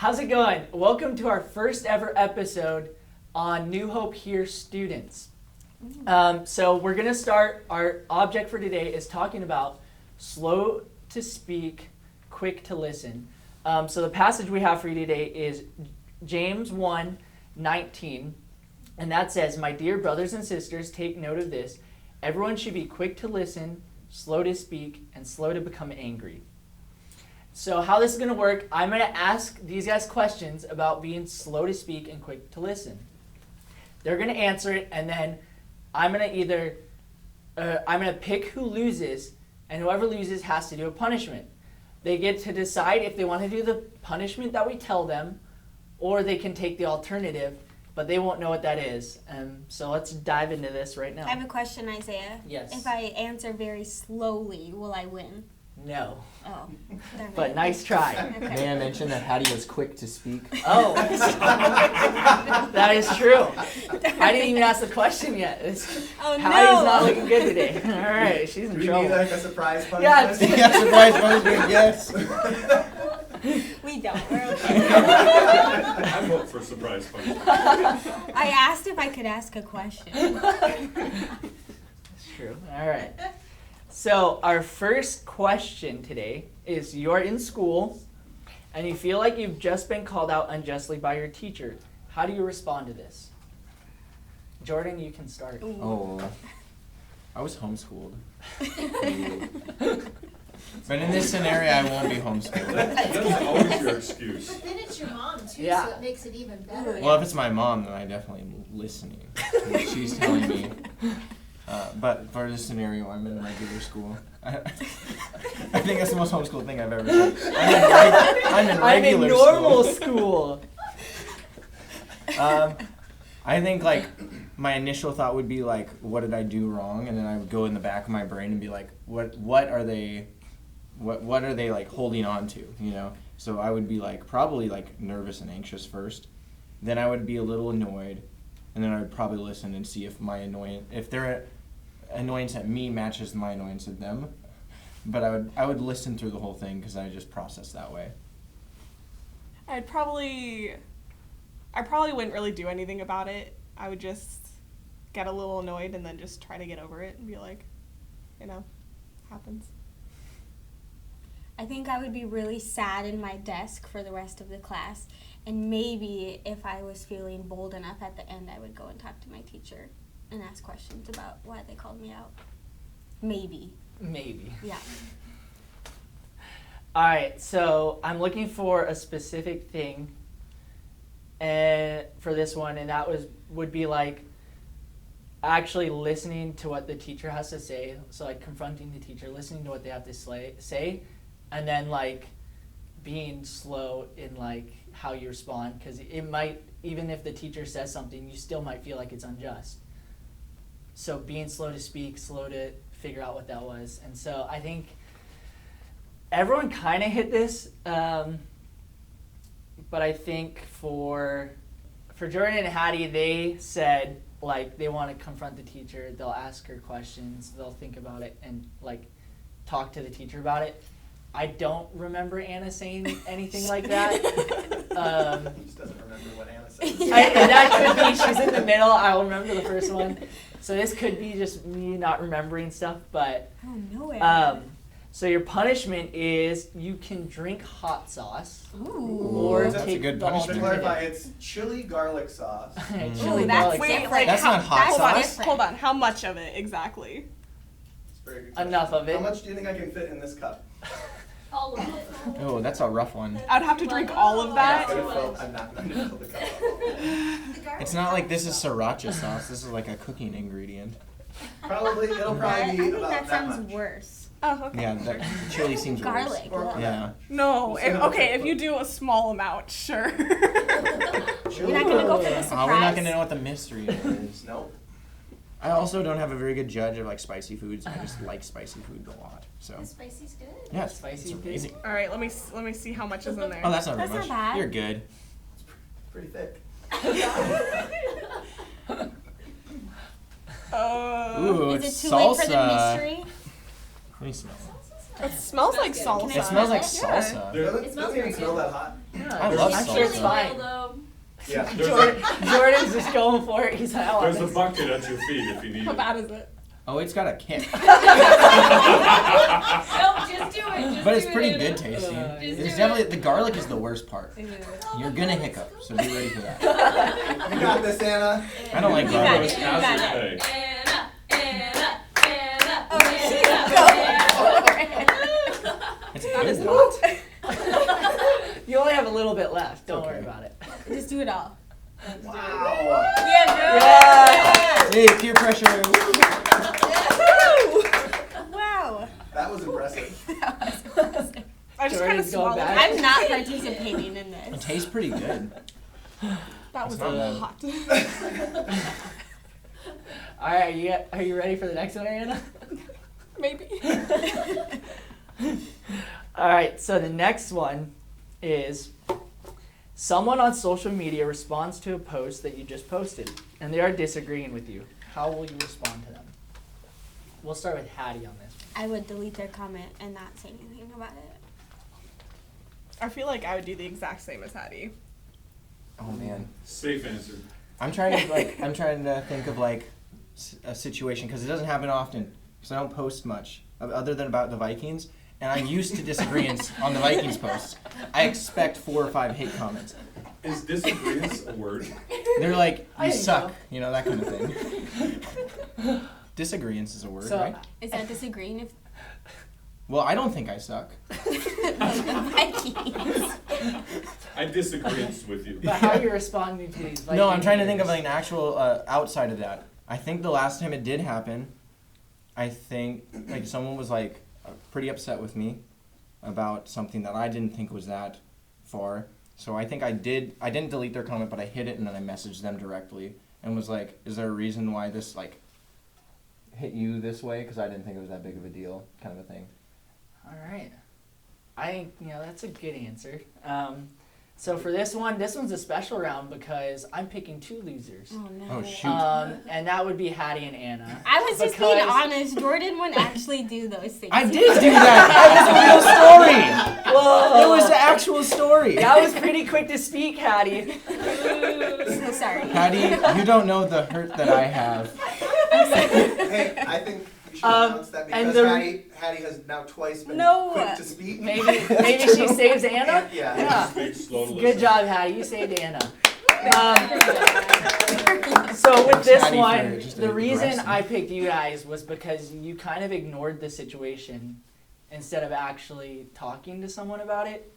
How's it going? Welcome to our first ever episode on New Hope Here students. So we're going to start, our object for today is talking about slow to speak, quick to listen. So the passage we have for you today is James 1:19, and that says, "My dear brothers and sisters, take note of this. Everyone should be quick to listen, slow to speak, and slow to become angry." So how this is going to work, I'm going to ask these guys questions about being slow to speak and quick to listen. They're going to answer it, and then I'm going to pick who loses, and whoever loses has to do a punishment. They get to decide if they want to do the punishment that we tell them, or they can take the alternative, but they won't know what that is. So let's dive into this right now. I have a question, Isaiah. Yes. If I answer very slowly, will I win? No. Oh. But nice try. Okay. May I mention that Hattie was quick to speak? Oh. That is true. I didn't even ask the question yet. Oh, no. Hattie's not looking good today. All right, she's in Do we trouble. need like a surprise punishment? Yeah. Surprise punishment, yes. We don't. We're okay. I vote for surprise punishment. I asked if I could ask a question. That's true. All right. So our first question today is, you're in school and you feel like you've just been called out unjustly by your teacher. How do you respond to this? Jordan, you can start. Oh, I was homeschooled. But in this scenario, I won't be homeschooled. That's always your excuse. But then it's your mom too, Yeah. so it makes it even better. Well, if it's my mom, then I definitely am listening to what she's telling me. But for this scenario, I'm in regular school. I think that's the most homeschooled thing I've ever said. I'm in regular normal school. I think like my initial thought would be like, what did I do wrong? And then I would go in the back of my brain and be like, what are they like holding on to, you know? So I would be like probably like nervous and anxious first. Then I would be a little annoyed, and then I would probably listen and see if their annoyance at me matches my annoyance at them. But I would listen through the whole thing because I just process that way. I probably wouldn't really do anything about it. I would just get a little annoyed and then just try to get over it and be like, happens. I think I would be really sad in my desk for the rest of the class. And maybe if I was feeling bold enough at the end, I would go and talk to my teacher and ask questions about why they called me out. Maybe. Yeah. All right, so I'm looking for a specific thing for this one, and that would be like actually listening to what the teacher has to say. So like confronting the teacher, listening to what they have to say, and then like being slow in like how you respond, because it might, even if the teacher says something, you still might feel like it's unjust. So being slow to speak, slow to figure out what that was. And so I think everyone kind of hit this, but I think for Jordan and Hattie, they said like they want to confront the teacher, they'll ask her questions, they'll think about it and like talk to the teacher about it. I don't remember Anna saying anything like that. He just doesn't remember what Anna said. That could be, she's in the middle, I'll remember the first one. So this could be just me not remembering stuff, but Oh, no. so your punishment is you can drink hot sauce. Ooh. Or That's a take good the punishment. To clarify, alternative. it's chili garlic sauce. Chili Ooh, that's garlic wait, sauce. like That's how, not hot that's sauce. different. Hold on. How much of it exactly? It's very good. Enough of it. How much do you think I can fit in this cup? All of it. Oh, that's a rough one. I'd have to drink all of I that. could have felt I'm not going to fill the cup up. It's not like this is sriracha sauce. This is like a cooking ingredient. It'll I probably be think about that sounds much. worse. Oh, okay. Yeah, that chili seems Garlic. worse. Or- Yeah. No. We'll see how Okay, much if you do a small amount, sure. Chili You're not going to go for the Oh, surprise? we're not gonna know what the mystery is. Nope. I also don't have a very good judge of like spicy foods. I just like spicy food a lot. So The spicy's good. yeah, it's Spicy it's good. amazing. All right, let me see how much is in there. Oh, that's not That's very not much. bad. You're good. Pretty thick. Ooh, Is it's it too salsa. late for the mystery? Let me smell. It smells like salsa. It smells like Yeah. salsa. There- Doesn't It smells even very smell good. that hot. Yeah, I love I'm salsa. sure it's fine. Yeah. Jordan's just going for it. He's like, I want There's a this. bucket at your feet if you need How it. bad is it? Oh, it's got a kick. Nope, just do it. Just But it's do pretty it. good tasting. Just It's do definitely it. the garlic is the worst part. You're gonna hiccup, so be ready for that. You got this, Anna. I don't like You got garlic. it. You got it. Hey, Anna. Oh, It's That is good. not. You only have a little bit left. Don't worry Okay. about it. Just do it all. Wow. Yeah, bro. Yeah. Hey, peer pressure. Wow. That was impressive. I just kind of Jordan's going swallowed back. it. I'm not participating in It this. tastes pretty good. That was It's not bad. hot. All right, are you ready for the next one, Anna? Maybe. All right, so the next one is someone on social media responds to a post that you just posted, and they are disagreeing with you. How will you respond to them? We'll start with Hattie on this one. I would delete their comment and not say anything about it. I feel like I would do the exact same as Hattie. Oh man. safe answer. I'm trying to think of like a situation because it doesn't happen often because I don't post much other than about the Vikings, and I'm used to disagreements on the Vikings posts. I expect 4 or 5 hate comments. Is disagreements a word? They're like, I you think suck, so. you know, that kind of thing. Disagreements is a word, So, right? Is that disagreeing if Well, I don't think I suck. the Vikings? I disagree with you. But how are you responding to these? No, I'm trying to think of Vikings like an actual outside of that. I think the last time it did happen, I think like someone was like pretty upset with me about something that I didn't think was that far. So I think I didn't delete their comment, but I hid it and then I messaged them directly and was like, is there a reason why this like hit you this way? Because I didn't think it was that big of a deal, kind of a thing. All right. I think, that's a good answer. So for this one's a special round because I'm picking 2 losers. Oh no. Oh, shoot. And that would be Hattie and Anna. I was just being Because- honest. Jordan wouldn't actually do those things. I did do that. That was a real story. Whoa! It was the actual story. That was pretty quick to speak, Hattie. So sorry. Hattie, you don't know the hurt that I have. Hey, I think you should announce that and because Hattie has now twice been No. quick to speak. Maybe she saves Anna. Yeah. Speak slow to Good listen. job, Hattie. You saved Anna. So with this Hattie for one, just the reason aggressive. I picked you guys was because you kind of ignored the situation instead of actually talking to someone about it.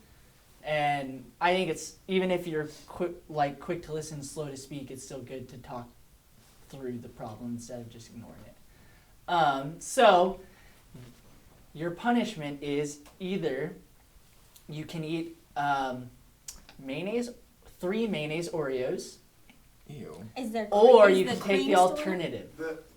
And I think it's, even if you're quick to listen, slow to speak, it's still good to talk through the problem instead of just ignoring it. So your punishment is either you can eat mayonnaise, 3 mayonnaise Oreos, Is there or is you the can take cream the still alternative.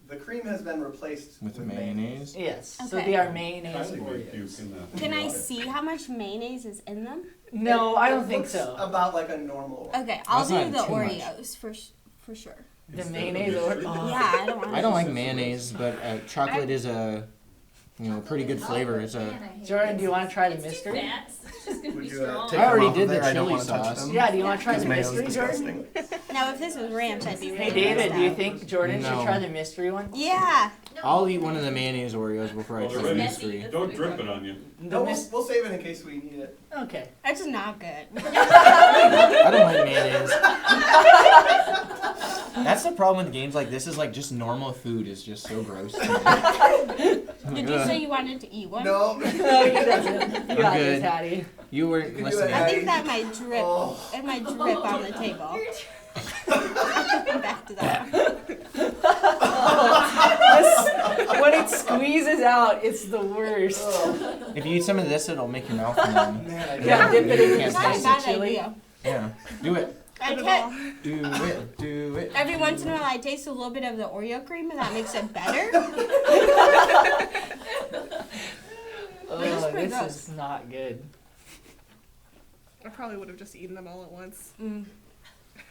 The cream has been replaced With mayonnaise? Yes, so Okay. they are mayonnaise Kylie may puke Oreos. in the Can I water. see how much mayonnaise is in them? No, I don't It think looks so. About like a normal. Okay, I'll That's not do the too much. Oreos for sure. The Instead of mayonnaise mystery? or Yeah, I don't want. I don't like mayonnaise, but chocolate is a, pretty good flavor. It's a. Jordan, do you want to try the It's too mystery? fat. It's just gonna Would be you strong. take I already them off did of the there? I don't chili wanna touch sauce. them. Yeah, do you want to try Because the mayo's mystery, Jordan? disgusting. Now, if this was ranch, I'd be really. Hey David, do you messed think Jordan should No. try the mystery one? up. Yeah. I'll eat one of the mayonnaise Oreos before I Well, try they're the ready. mystery. Don't drip it on you. No, we'll save it in case we need it. Okay. That's just not good. I don't like mayonnaise. That's the problem with games like this. Is like just normal food is just so gross. To me. I'm Did like, you "Ugh." say you wanted to eat one? No. No, he doesn't. You got this, good. Hattie. You weren't You can do listening. it, I think that might drip. Oh. It might drip on the table. Back to that. When it squeezes out, it's the worst. Oh, If you eat some of this, it'll make your mouth numb. man, I Yeah, don't- dip it in your Can't Not a taste bad chili. idea. Yeah, do it. I Put it can't. all. Do it. Every once in a while, I taste a little bit of the Oreo cream, and that makes it better. Oh, pretty this gross. is not good. I probably would have just eaten them all at once.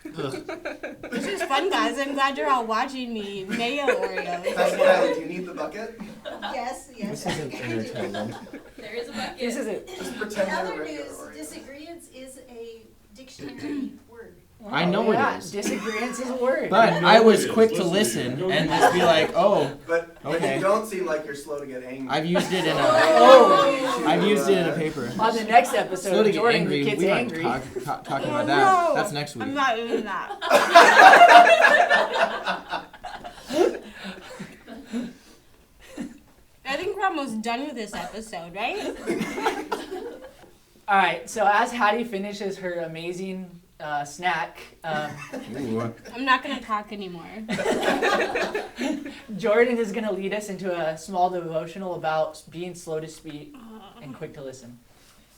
This is fun, guys. I'm glad you're all watching me mayo Oreos. Kylie, do you need the bucket? Yes, This isn't entertaining. There is a bucket. This isn't. Just pretend In they're other regular news, Oreos. disagreements is a dictionary word. I know yeah, it is. Disagreeance is a word. But I know I was it is. quick to Listen to listen you. and just be like, oh, But Okay. you don't seem like you're slow to get angry. I've used it in a Oh. I've used it in a paper. On the next Slow episode, to get Jordan angry. gets We angry. aren't talking Oh, about that. no. That's next week. I'm not doing that. I think we're almost done with this episode, right? All right, so as Hattie finishes her amazing snack, Ooh. I'm not gonna talk anymore. Jordan is going to lead us into a small devotional about being slow to speak and quick to listen.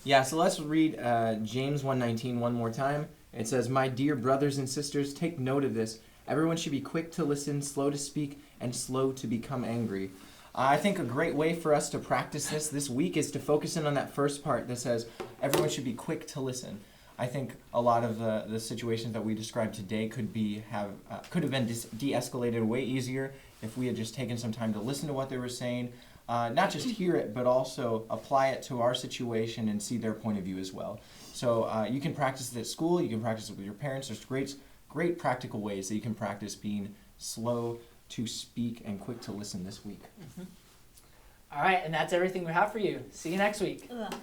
Yeah, so let's read James 1:19 one more time. It says, "My dear brothers and sisters, take note of this. Everyone should be quick to listen, slow to speak, and slow to become angry." I think a great way for us to practice this week is to focus in on that first part that says everyone should be quick to listen. I think a lot of the situations that we described today could have been de-escalated way easier if we had just taken some time to listen to what they were saying, not just hear it, but also apply it to our situation and see their point of view as well. So you can practice it at school, you can practice it with your parents. There's great practical ways that you can practice being slow to speak and quick to listen this week. All right, and that's everything we have for you. See you next week. Ugh.